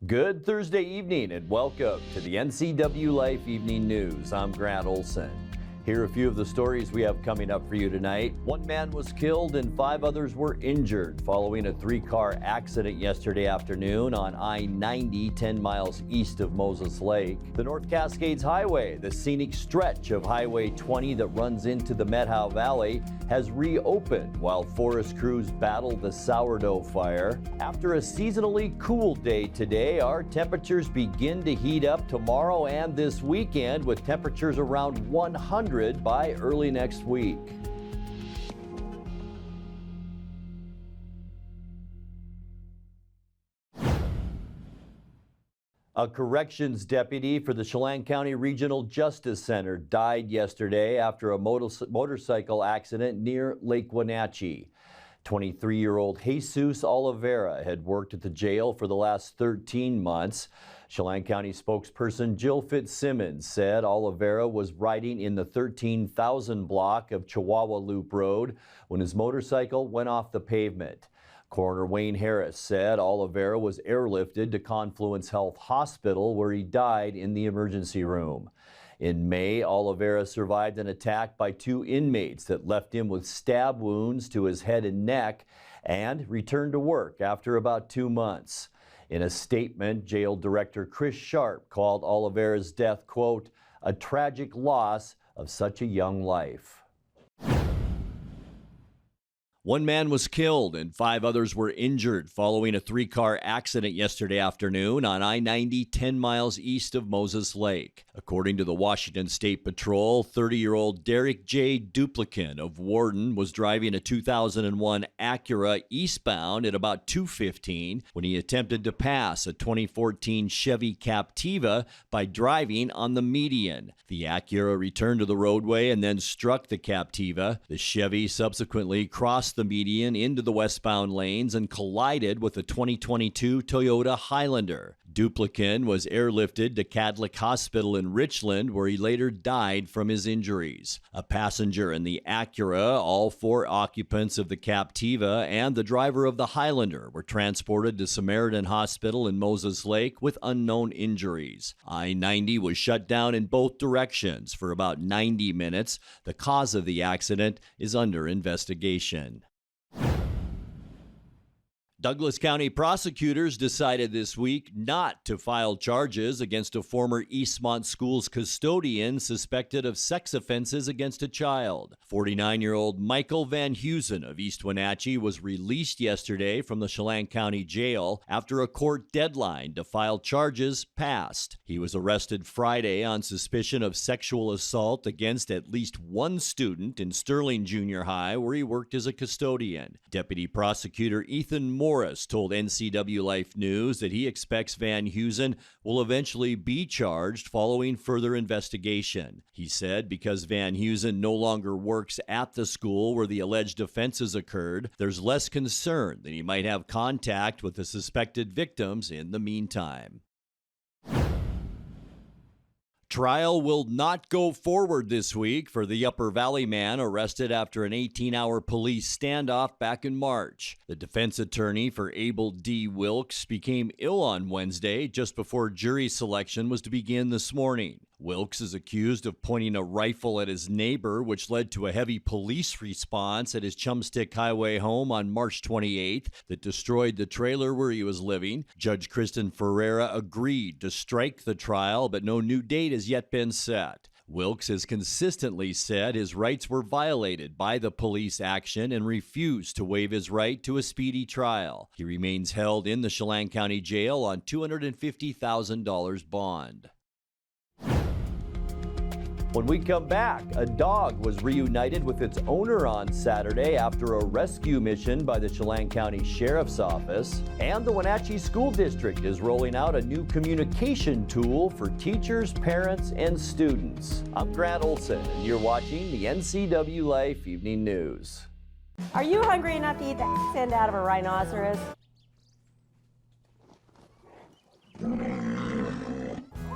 Good Thursday evening and welcome to the NCWLIFE Evening News. I'm Grad Olson. Here are a few of the stories we have coming up for you tonight. One man was killed and 5 others were injured following a 3-car accident yesterday afternoon on I90 10 miles east of Moses Lake. The North Cascades Highway, the scenic stretch of Highway 20 that runs into the Methow Valley, has reopened while forest crews battle the Sourdough Fire. After a seasonally cool day today, our temperatures begin to heat up tomorrow and this weekend with temperatures around 100 by early next week. A corrections deputy for the Chelan County Regional Justice Center died yesterday after a motorcycle accident near Lake Wenatchee. 23-year-old Jesus Oliveira had worked at the jail for the last 13 months. Chelan County spokesperson Jill Fitzsimmons said Oliveira was riding in the 13,000 block of Chihuahua Loop Road when his motorcycle went off the pavement. Coroner Wayne Harris said Oliveira was airlifted to Confluence Health Hospital where he died in the emergency room. In May, Oliveira survived an attack by 2 inmates that left him with stab wounds to his head and neck and returned to work after about 2 months. In a statement, jail director Chris Sharp called Oliveira's death, quote, a tragic loss of such a young life. One man was killed and 5 others were injured following a 3-car accident yesterday afternoon on I90 10 miles east of Moses Lake. According to the Washington State Patrol, 30-year-old Derek J. Duplican of Warden was driving a 2001 Acura eastbound at about 2:15 when he attempted to pass a 2014 Chevy Captiva by driving on the median. The Acura returned to the roadway and then struck the Captiva. The Chevy subsequently crossed the median into the westbound lanes and collided with a 2022 Toyota Highlander. Duplican was airlifted to Catholic Hospital in Richland, where he later died from his injuries. A passenger in the Acura, all 4 occupants of the Captiva, and the driver of the Highlander were transported to Samaritan Hospital in Moses Lake with unknown injuries. I-90 was shut down in both directions for about 90 minutes. The cause of the accident is under investigation. Douglas County prosecutors decided this week not to file charges against a former Eastmont school's custodian suspected of sex offenses against a child. 49-year-old Michael Van Heusen of East Wenatchee was released yesterday from the Chelan County Jail after a court deadline to file charges passed. He was arrested Friday on suspicion of sexual assault against at least 1 student in Sterling Junior High, where he worked as a custodian. Deputy Prosecutor Ethan Morris told NCWLIFE News that he expects Van Heusen will eventually be charged following further investigation. He said because Van Heusen no longer works at the school where the alleged offenses occurred, there's less concern that he might have contact with the suspected victims in the meantime. Trial will not go forward this week for the Upper Valley man arrested after an 18-hour police standoff back in March. The defense attorney for Abel D Wilkes became ill on Wednesday just before jury selection was to begin this morning. Wilkes is accused of pointing a rifle at his neighbor, which led to a heavy police response at his Chumstick Highway home on March 28th that destroyed the trailer where he was living. Judge Kristen Ferreira agreed to strike the trial, but no new date has yet been set. Wilkes has consistently said his rights were violated by the police action and refused to waive his right to a speedy trial. He remains held in the Chelan County Jail on $250,000 bond. When we come back, a dog was reunited with its owner on Saturday after a rescue mission by the Chelan County Sheriff's Office. And the Wenatchee School District is rolling out a new communication tool for teachers, parents, and students. I'm Grad Olson, and you're watching the NCWLIFE Evening News. Are you hungry enough to eat the end out of a rhinoceros?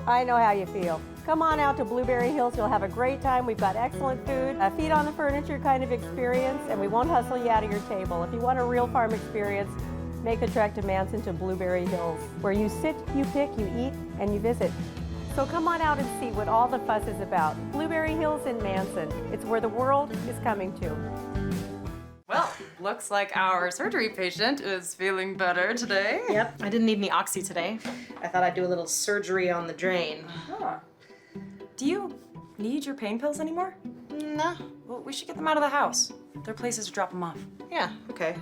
I know how you feel. Come on out to Blueberry Hills. You'll have a great time. We've got excellent food, a feet on the furniture kind of experience, and we won't hustle you out of your table. If you want a real farm experience, make the trek to Manson to Blueberry Hills, where you sit, you pick, you eat, and you visit. So come on out and see what all the fuss is about. Blueberry Hills in Manson. It's where the world is coming to. Well, looks like our surgery patient is feeling better today. Yep, I didn't need any oxy today. I thought I'd do a little surgery on the drain. Huh. Do you need your pain pills anymore? No. Well, we should get them out of the house. There are places to drop them off. Yeah, okay.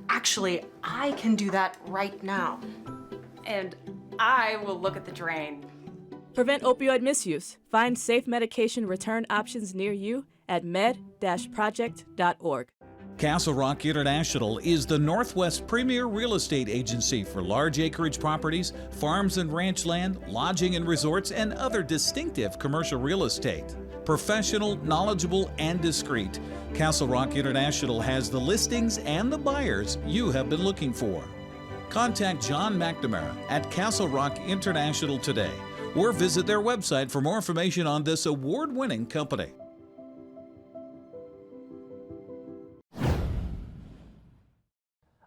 Actually, I can do that right now. And I will look at the drain. Prevent opioid misuse. Find safe medication return options near you at med-project.org. Castle Rock International is the Northwest premier real estate agency for large acreage properties, farms and ranch land, lodging and resorts, and other distinctive commercial real estate. Professional, knowledgeable, and discreet, Castle Rock International has the listings and the buyers you have been looking for. Contact John McNamara at Castle Rock International today, or visit their website for more information on this award-winning company.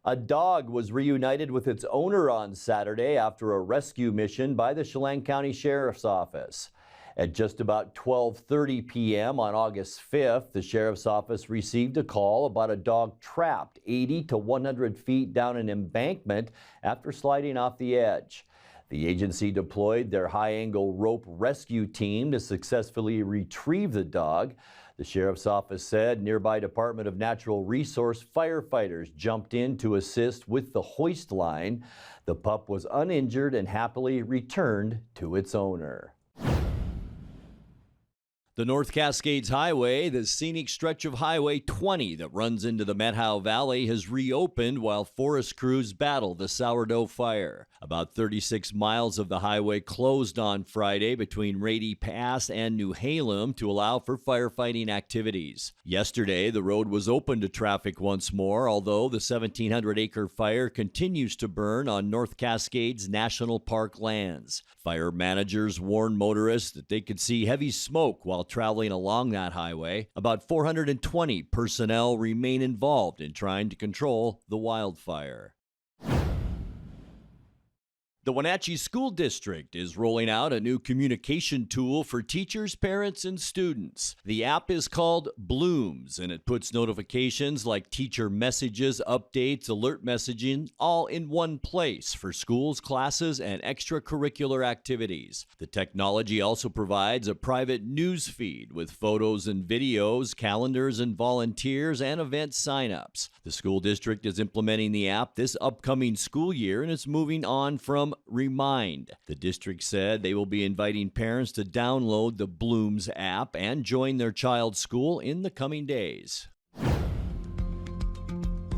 A dog was reunited with its owner on Saturday after a rescue mission by the Chelan County Sheriff's Office. At just about 12:30 p.m. on August 5th, the Sheriff's Office received a call about a dog trapped 80 to 100 feet down an embankment after sliding off the edge. The agency deployed their high-angle rope rescue team to successfully retrieve the dog. The Sheriff's Office said nearby Department of Natural Resource firefighters jumped in to assist with the hoist line. The pup was uninjured and happily returned to its owner. The North Cascades Highway, the scenic stretch of Highway 20 that runs into the Methow Valley, has reopened while forest crews battle the Sourdough Fire. About 36 miles of the highway closed on Friday between Rady Pass and New Halem to allow for firefighting activities. Yesterday, the road was open to traffic once more, although the 1,700-acre fire continues to burn on North Cascades National Park lands. Fire managers warn motorists that they could see heavy smoke while traveling along that highway. About 420 personnel remain involved in trying to control the wildfire. The Wenatchee School District is rolling out a new communication tool for teachers, parents, and students. The app is called Blooms, and it puts notifications like teacher messages, updates, alert messaging, all in one place for schools, classes, and extracurricular activities. The technology also provides a private news feed with photos and videos, calendars and volunteers, and event signups. The school district is implementing the app this upcoming school year, and it's moving on from Remind. The district said they will be inviting parents to download the Blooms app and join their child's school in the coming days.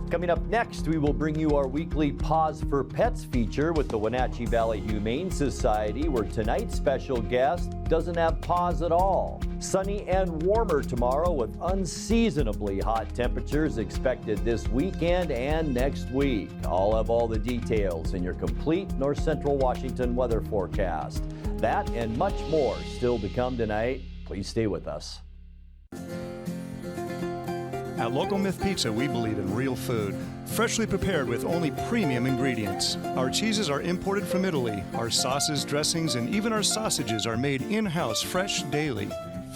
Coming up next, we will bring you our weekly Pause for Pets feature with the Wenatchee Valley Humane Society, where tonight's special guest doesn't have paws at all. Sunny and warmer tomorrow with unseasonably hot temperatures expected this weekend and next week. I'll have all the details in your complete North Central Washington weather forecast. That and much more still to come tonight. Please stay with us. At Local Myth Pizza, we believe in real food, freshly prepared with only premium ingredients. Our cheeses are imported from Italy. Our sauces, dressings, and even our sausages are made in-house fresh daily.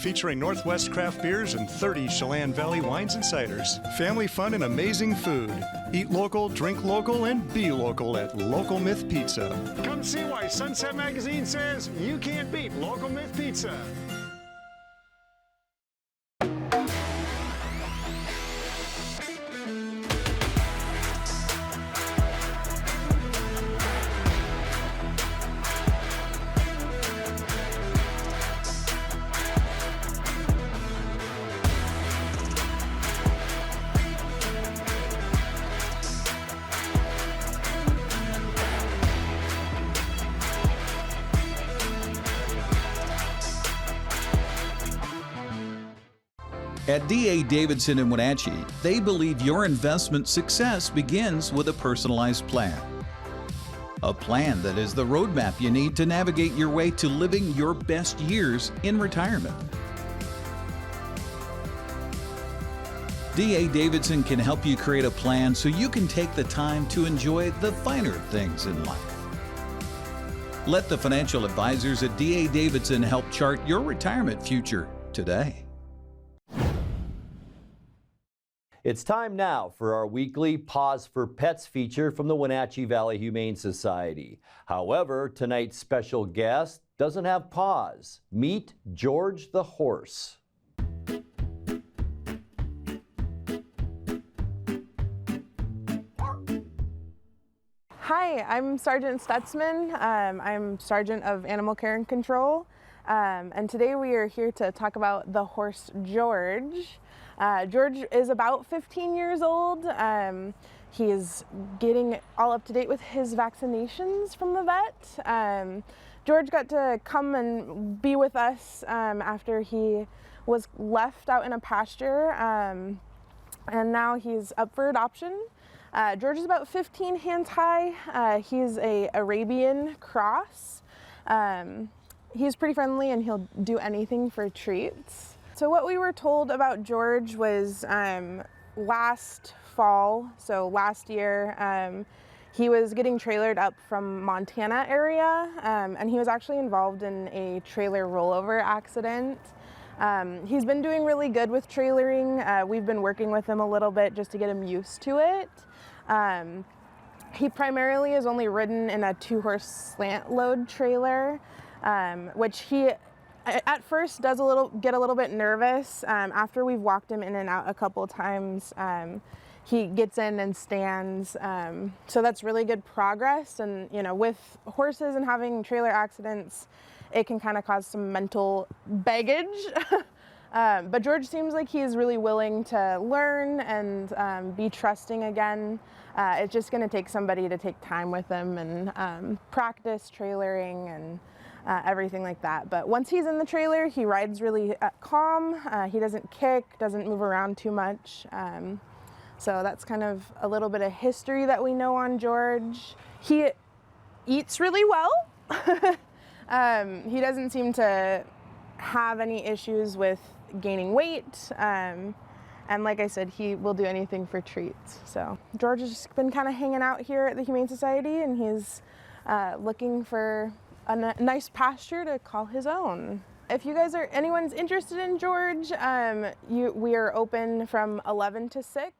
Featuring Northwest craft beers and 30 Chelan Valley wines and ciders. Family fun and amazing food. Eat local, drink local, and be local at Local Myth Pizza. Come see why Sunset Magazine says you can't beat Local Myth Pizza. At D.A. Davidson in Wenatchee, they believe your investment success begins with a personalized plan. A plan that is the roadmap you need to navigate your way to living your best years in retirement. D.A. Davidson can help you create a plan so you can take the time to enjoy the finer things in life. Let the financial advisors at D.A. Davidson help chart your retirement future today. It's time now for our weekly Pause for Pets feature from the Wenatchee Valley Humane Society. However, tonight's special guest doesn't have paws. Meet George the horse. Hi, I'm Sergeant Stutzman. I'm Sergeant of Animal Care and Control. And today we are here to talk about the horse George. George is about 15 years old. He is getting all up to date with his vaccinations from the vet. George got to come and be with us after he was left out in a pasture, and now he's up for adoption. George is about 15 hands high. He's a Arabian cross. He's pretty friendly and he'll do anything for treats. So what we were told about George was last fall, so last year, he was getting trailered up from Montana area, and he was actually involved in a trailer rollover accident. He's been doing really good with trailering. We've been working with him a little bit just to get him used to it. He primarily is only ridden in a 2-horse slant load trailer, which he at first does get a little bit nervous. After we've walked him in and out a couple times, he gets in and stands. So that's really good progress. And you know, with horses and having trailer accidents, it can kind of cause some mental baggage. But George seems like he's really willing to learn and be trusting again. It's just going to take somebody to take time with him and practice trailering and everything like that. But once he's in the trailer, he rides really calm. He doesn't kick, doesn't move around too much. So that's kind of a little bit of history that we know on George. He eats really well. He doesn't seem to have any issues with gaining weight. And like I said, he will do anything for treats. So George has just been kind of hanging out here at the Humane Society, and he's looking for a nice pasture to call his own. If you guys anyone's interested in George, we are open from 11 to 6.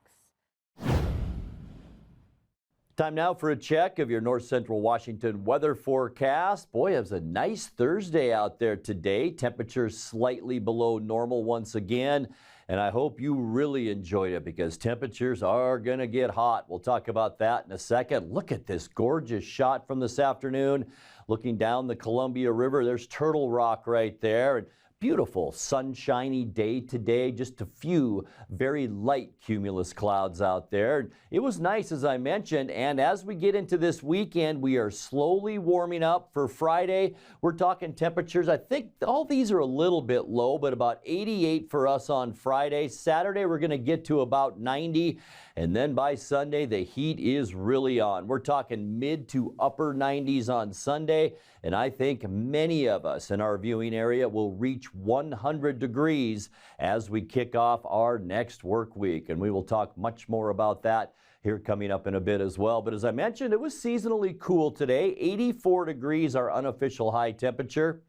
Time now for a check of your North Central Washington weather forecast. Boy, it was a nice Thursday out there today. Temperatures slightly below normal once again. And I hope you really enjoyed it because temperatures are going to get hot. We'll talk about that in a second. Look at this gorgeous shot from this afternoon. Looking down the Columbia River, there's Turtle Rock right there. And beautiful sunshiny day today, just a few very light cumulus clouds out there. It was nice, as I mentioned, and as we get into this weekend, we are slowly warming up for Friday. We're talking temperatures, I think all these are a little bit low, but about 88 for us on Friday. Saturday, we're going to get to about 90, and then by Sunday, the heat is really on. We're talking mid to upper 90s on Sunday, and I think many of us in our viewing area will reach 100 degrees as we kick off our next work week. And we will talk much more about that here coming up in a bit as well. But as I mentioned, it was seasonally cool today. 84 degrees, our unofficial high temperature.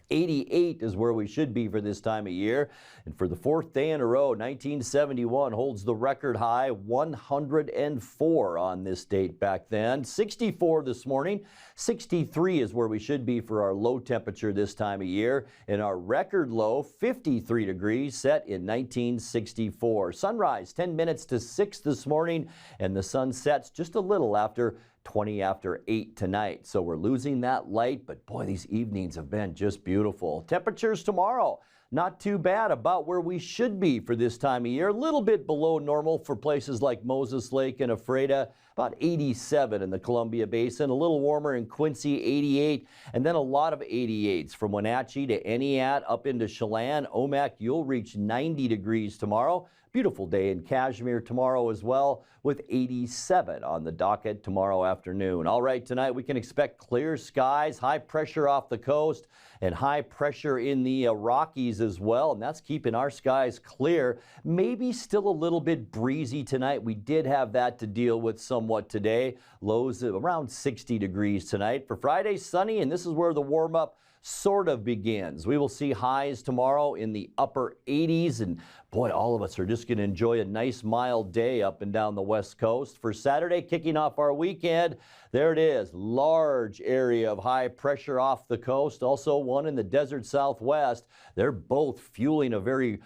88 is where we should be for this time of year. And for the 4th day in a row, 1971 holds the record high, 104 on this date back then. 64 this morning. 63 is where we should be for our low temperature this time of year. And our record low, 53 degrees, set in 1964. Sunrise 10 minutes to 6 this morning, and the sun sets just a little after 20 after 8 tonight. So we're losing that light, but boy, these evenings have been just beautiful. Temperatures tomorrow, not too bad, about where we should be for this time of year. A little bit below normal for places like Moses Lake and Ephrata, about 87 in the Columbia Basin, a little warmer in Quincy, 88, and then a lot of 88s from Wenatchee to Entiat up into Chelan. Omak, you'll reach 90 degrees tomorrow. Beautiful day in Kashmir tomorrow as well, with 87 on the docket tomorrow afternoon. All right, tonight we can expect clear skies, high pressure off the coast, and high pressure in the Rockies as well, and that's keeping our skies clear. Maybe still a little bit breezy tonight. We did have that to deal with somewhat today. Lows of around 60 degrees tonight. For Friday, sunny, and this is where the warm-up sort of begins. We will see highs tomorrow in the upper 80s, and boy, all of us are just going to enjoy a nice mild day up and down the west coast. For Saturday, kicking off our weekend, there it is, large area of high pressure off the coast, also one in the desert southwest. They're both fueling a very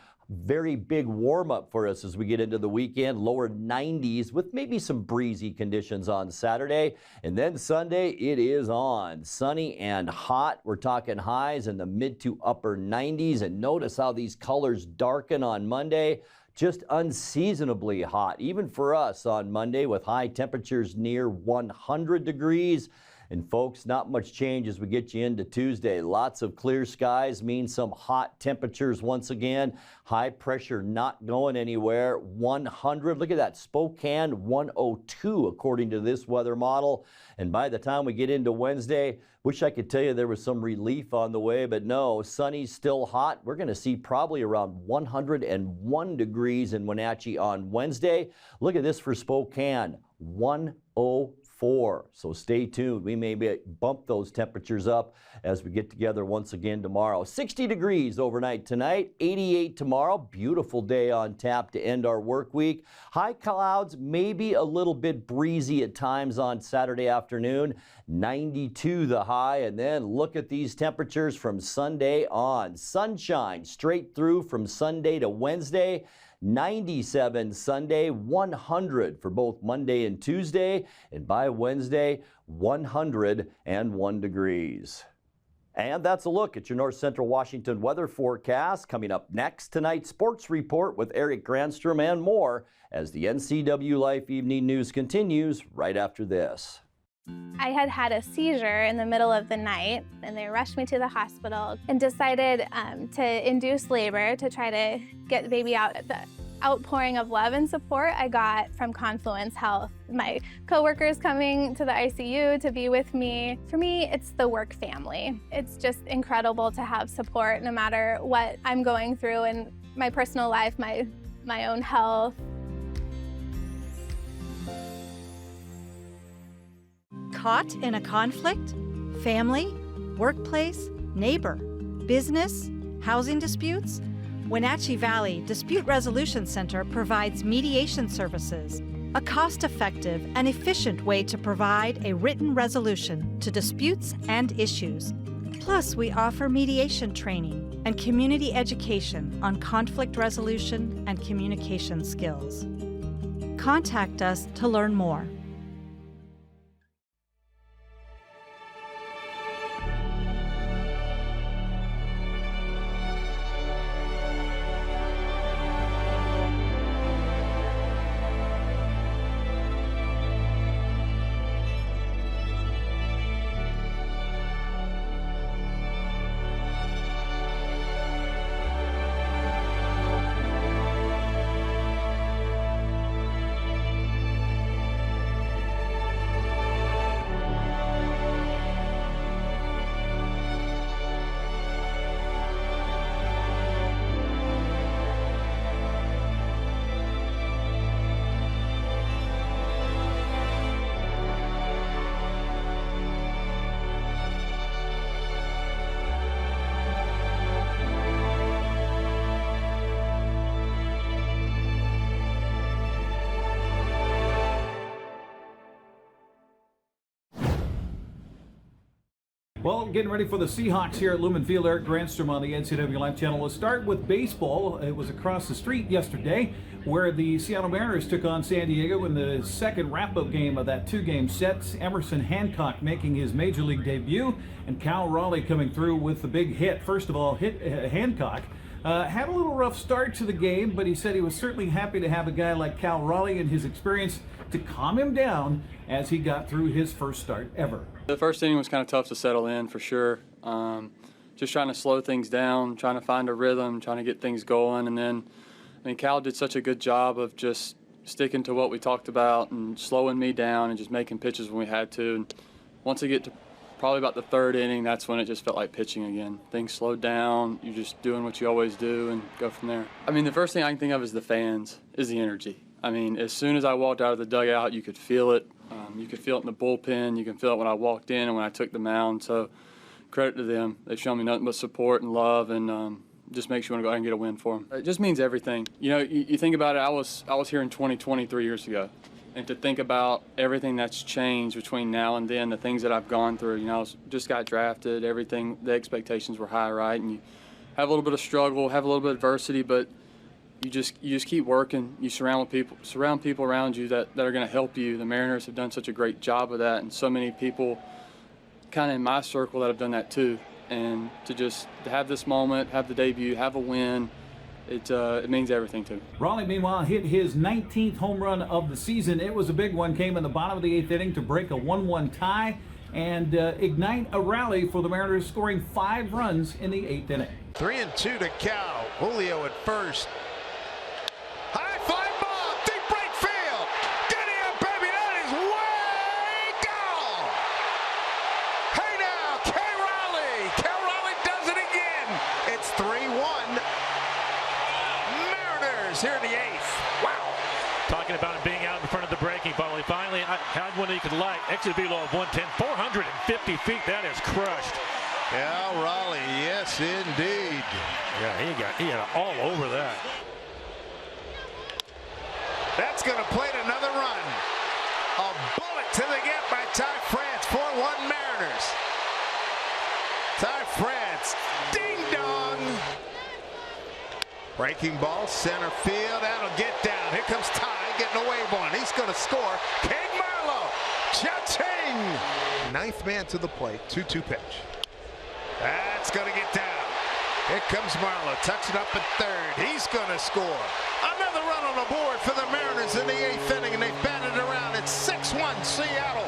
big warm-up for us as we get into the weekend. Lower 90s with maybe some breezy conditions on Saturday. And then Sunday, it is on. Sunny and hot. We're talking highs in the mid to upper 90s. And notice how these colors darken on Monday. Just unseasonably hot, even for us on Monday, with high temperatures near 100 degrees. And folks, not much change as we get you into Tuesday. Lots of clear skies means some hot temperatures once again. High pressure not going anywhere. 100, look at that, Spokane 102 according to this weather model. And by the time we get into Wednesday, wish I could tell you there was some relief on the way, but no, sunny's still hot. We're going to see probably around 101 degrees in Wenatchee on Wednesday. Look at this for Spokane, 104. So stay tuned. We may bump those temperatures up as we get together once again tomorrow. 60 degrees overnight tonight, 88 tomorrow. Beautiful day on tap to end our work week. High clouds, maybe a little bit breezy at times on Saturday afternoon. 92 the high, and then look at these temperatures from Sunday on. Sunshine straight through from Sunday to Wednesday. 97 Sunday, 100 for both Monday and Tuesday, and by Wednesday, 101 degrees. And that's a look at your North Central Washington weather forecast. Coming up next, tonight's sports report with Eric Granstrom and more as the NCWLIFE Evening News continues right after this. I had a seizure in the middle of the night, and they rushed me to the hospital and decided to induce labor to try to get the baby out. The outpouring of love and support I got from Confluence Health. My coworkers coming to the ICU to be with me. For me, it's the work family. It's just incredible to have support no matter what I'm going through in my personal life, my own health. Caught in a conflict? Family? Workplace? Neighbor? Business? Housing disputes? Wenatchee Valley Dispute Resolution Center provides mediation services, a cost-effective and efficient way to provide a written resolution to disputes and issues. Plus, we offer mediation training and community education on conflict resolution and communication skills. Contact us to learn more. Well, getting ready for the Seahawks here at Lumen Field. Eric Granstrom on the NCWLIFE channel. Let's start with baseball. It was across the street yesterday where the Seattle Mariners took on San Diego in the second wrap-up game of that two-game set. Emerson Hancock making his major league debut, and Cal Raleigh coming through with the big hit. First of all, Hancock had a little rough start to the game, but he said he was certainly happy to have a guy like Cal Raleigh and his experience to calm him down as he got through his first start ever. The first inning was kind of tough to settle in for sure. Just trying to slow things down, trying to find a rhythm, trying to get things going, and then I mean, Cal did such a good job of just sticking to what we talked about and slowing me down and just making pitches when we had to. And once I get to probably about the third inning, that's when it just felt like pitching again. Things slowed down. You're just doing what you always do and go from there. I mean, the first thing I can think of is the fans, is the energy. I mean, as soon as I walked out of the dugout, you could feel it. You could feel it in the bullpen. You can feel it when I walked in and when I took the mound. So credit to them. They've shown me nothing but support and love, and just makes you want to go out and get a win for them. It just means everything. You know, you think about it, I was here in 2020 3 years ago. And to think about everything that's changed between now and then, the things that I've gone through, you know, I just got drafted, everything, the expectations were high, right? And you have a little bit of struggle, have a little bit of adversity, but you just keep working. You surround people around you that are going to help you. The Mariners have done such a great job of that, and so many people kind of in my circle that have done that too. And to have this moment, have the debut, have a win, it means everything to me. Raleigh, meanwhile, hit his 19th home run of the season. It was a big one, came in the bottom of the 8th inning to break a 1-1 tie and ignite a rally for the Mariners, scoring 5 runs in the 8th inning. 3-2 to Cal. Julio at first. High fly ball, deep right field. Giddy up, baby, that is way gone. Hey now, Cal Raleigh does it again. It's 3-1. Mariners here in the 8th. Wow. Talking about him being out in front of the breaking ball. He finally had one he could like. Exit velo of 110, 450 feet. That is crushed. Cal Raleigh, yes indeed. Yeah, he got all over that. That's going to plate another run. A bullet to the gap by Ty France. 4-1 Mariners. Ty France, ding dong. Breaking ball, center field. That'll get down. Here comes Ty getting a wave on. He's going to score. King Marlowe, cha-ching. 9th man to the plate. 2-2 pitch. That's going to get down. Here comes Marlowe, tucks it up at third. He's going to score. Another run on the board for the Mariners in the 8th inning, and they've batted around. It's 6-1 Seattle.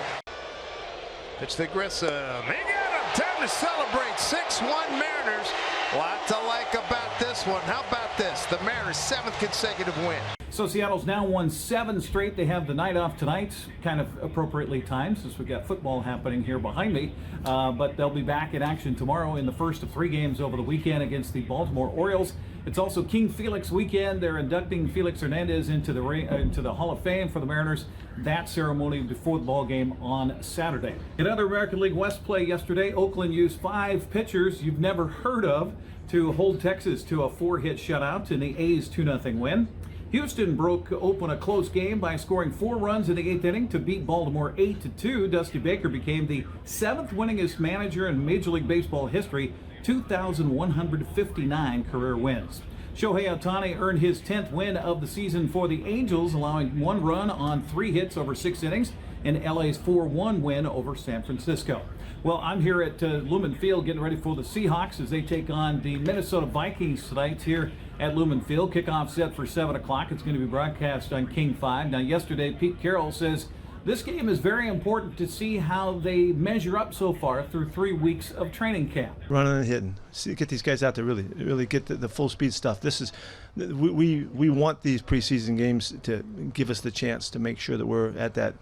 Pitch to Grissom. He got him. Time to celebrate. 6-1 Mariners. Lot to like about this one. How about this? The Mariners' 7th consecutive win. So Seattle's now won 7 straight. They have the night off tonight, kind of appropriately timed since we've got football happening here behind me. But they'll be back in action tomorrow in the first of 3 games over the weekend against the Baltimore Orioles. It's also King Felix weekend. They're inducting Felix Hernandez into the Hall of Fame for the Mariners. That ceremony before the ball game on Saturday. In other American League West play yesterday, Oakland used 5 pitchers you've never heard of to hold Texas to a 4-hit shutout in the A's 2-0 win. Houston broke open a close game by scoring 4 runs in the 8th inning to beat Baltimore 8-2. Dusty Baker became the 7th winningest manager in Major League Baseball history, 2,159 career wins. Shohei Ohtani earned his 10th win of the season for the Angels, allowing 1 run on 3 hits over 6 innings in LA's 4-1 win over San Francisco. Well, I'm here at Lumen Field getting ready for the Seahawks as they take on the Minnesota Vikings tonight here at Lumen Field. Kickoff set for 7 o'clock. It's going to be broadcast on King 5. Now, yesterday, Pete Carroll says this game is very important to see how they measure up so far through 3 weeks of training camp. Running and hitting. Get these guys out there really get the full speed stuff. This is we want these preseason games to give us the chance to make sure that we're at that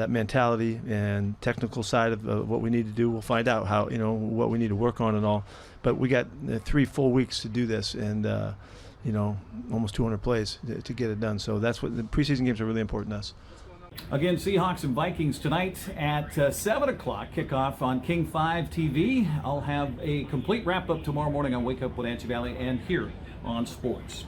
mentality and technical side of what we need to do. We'll find out how what we need to work on and all. But we got 3 full weeks to do this, and almost 200 plays to get it done. So that's what the preseason games are really important to us. Again, Seahawks and Vikings tonight at 7 o'clock. Kickoff on King 5 TV. I'll have a complete wrap-up tomorrow morning on Wake Up Wenatchee Valley and here on Sports.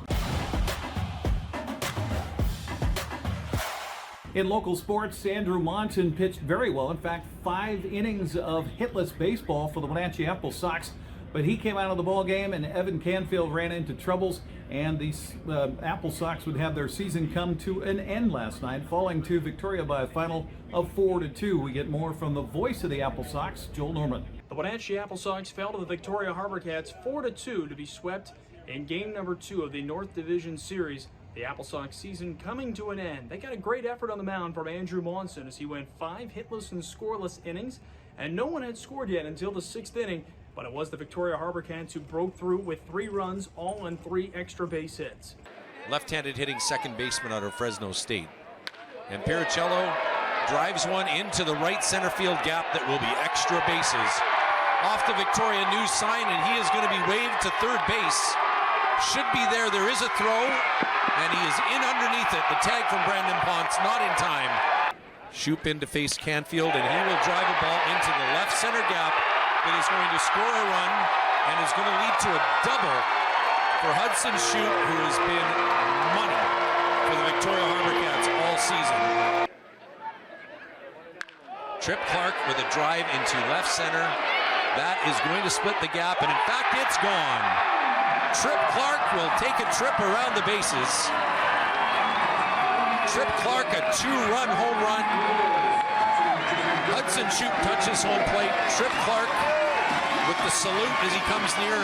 In local sports, Andrew Monson pitched very well. In fact, 5 innings of hitless baseball for the Wenatchee Apple Sox. But he came out of the ball game, and Evan Canfield ran into troubles, and the Apple Sox would have their season come to an end last night, falling to Victoria by a final of 4-2. We get more from the voice of the Apple Sox, Joel Norman. The Wenatchee Apple Sox fell to the Victoria Harbor Cats 4-2 to be swept in game number 2 of the North Division Series. The Apple Sox season coming to an end. They got a great effort on the mound from Andrew Monson as he went 5 hitless and scoreless innings, and no one had scored yet until the 6th inning. But it was the Victoria Harbor Cats who broke through with 3 runs, all on 3 extra base hits. left-handed hitting second baseman out of Fresno State. And Piricello drives one into the right center field gap that will be extra bases. Off the Victoria News sign, and he is going to be waved to third base. Should be there. There is a throw, and he is in underneath it. The tag from Brandon Ponce, not in time. Shoop in to face Canfield, and he will drive a ball into the left center gap that is going to score a run and is going to lead to a double for Hudson Shoop, who has been money for the Victoria Harbor Cats all season. Trip Clark with a drive into left center. That is going to split the gap, and in fact, it's gone. Trip Clark will take a trip around the bases. Trip Clark, a two-run home run. Hudson Shoop touches home plate. Trip Clark with the salute as he comes near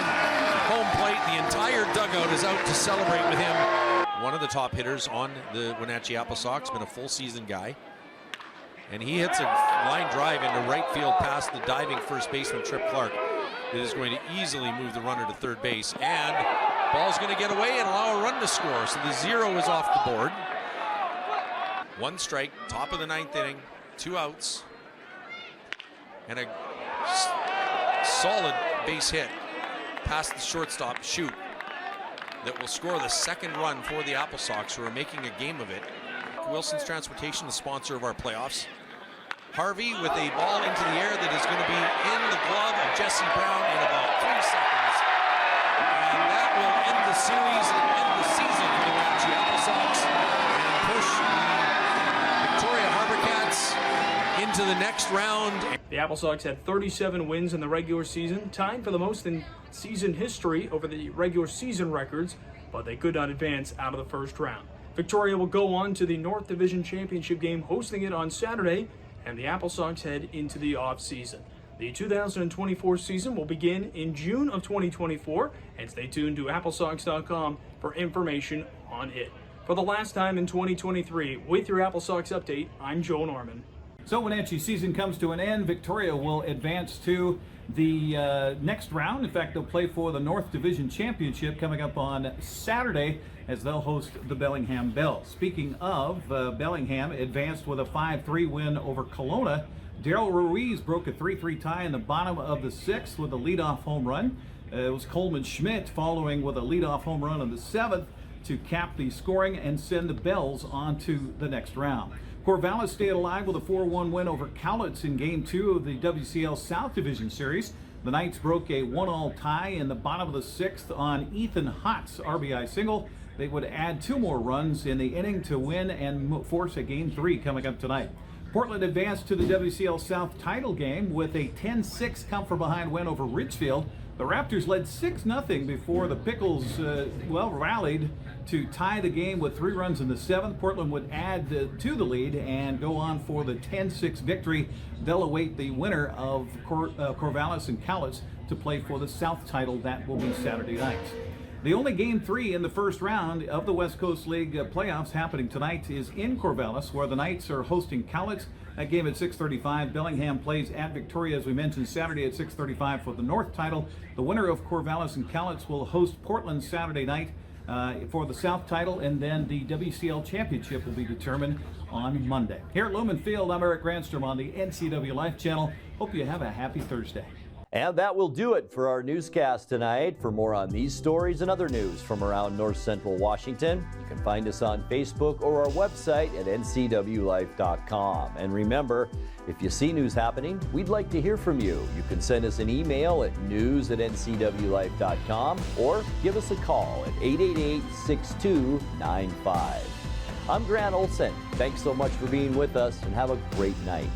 home plate. The entire dugout is out to celebrate with him. One of the top hitters on the Wenatchee Apple Sox, been a full season guy. And he hits a line drive into right field past the diving first baseman, Trip Clark. It is going to easily move the runner to third base. And ball's going to get away and allow a run to score. So the 0 is off the board. One strike, top of the 9th inning, 2 outs. And a solid base hit past the shortstop, Shoop, that will score the second run for the Apple Sox, who are making a game of it. Wilson's Transportation, the sponsor of our playoffs. Harvey with a ball into the air that is going to be in the glove of Jesse Brown in about 3 seconds. And that will end the series and end the season for the Wenatchee Apple Sox and push the Victoria Harbor Cats into the next round. The Apple Sox had 37 wins in the regular season, tied for the most in season history over the regular season records, but they could not advance out of the first round. Victoria will go on to the North Division Championship game, hosting it on Saturday, and the Apple Sox head into the off-season. The 2024 season will begin in June of 2024, and stay tuned to applesox.com for information on it. For the last time in 2023, with your Apple Sox update, I'm Joe Norman. So Wenatchee season comes to an end. Victoria will advance to the next round. In fact, they'll play for the North Division Championship coming up on Saturday as they'll host the Bellingham Bells. Speaking of, Bellingham advanced with a 5-3 win over Kelowna. Darrell Ruiz broke a 3-3 tie in the bottom of the 6th with a leadoff home run. It was Coleman Schmidt following with a leadoff home run on the 7th to cap the scoring and send the Bells on to the next round. Corvallis stayed alive with a 4-1 win over Cowlitz in Game 2 of the WCL South Division Series. The Knights broke a 1-1 tie in the bottom of the 6th on Ethan Hott's RBI single. They would add 2 more runs in the inning to win and force a Game 3 coming up tonight. Portland advanced to the WCL South title game with a 10-6 come-from-behind win over Ridgefield. The Raptors led 6-0 before the Pickles, rallied to tie the game with 3 runs in the 7th. Portland would add to the lead and go on for the 10-6 victory. They'll await the winner of Corvallis and Cowlitz to play for the South title. That will be Saturday night. The only Game 3 in the first round of the West Coast League playoffs happening tonight is in Corvallis, where the Knights are hosting Cowlitz. That game at 6:35. Bellingham plays at Victoria, as we mentioned, Saturday at 6:35 for the North title. The winner of Corvallis and Cowlitz will host Portland Saturday night for the South title, and then the WCL Championship will be determined on Monday. Here at Lumen Field, I'm Eric Granstrom on the NCWLIFE channel. Hope you have a happy Thursday. And that will do it for our newscast tonight. For more on these stories and other news from around North Central Washington, you can find us on Facebook or our website at ncwlife.com. And remember, if you see news happening, we'd like to hear from you. You can send us an email at news@ncwlife.com or give us a call at 888-6295. I'm Grad Olson. Thanks so much for being with us, and have a great night.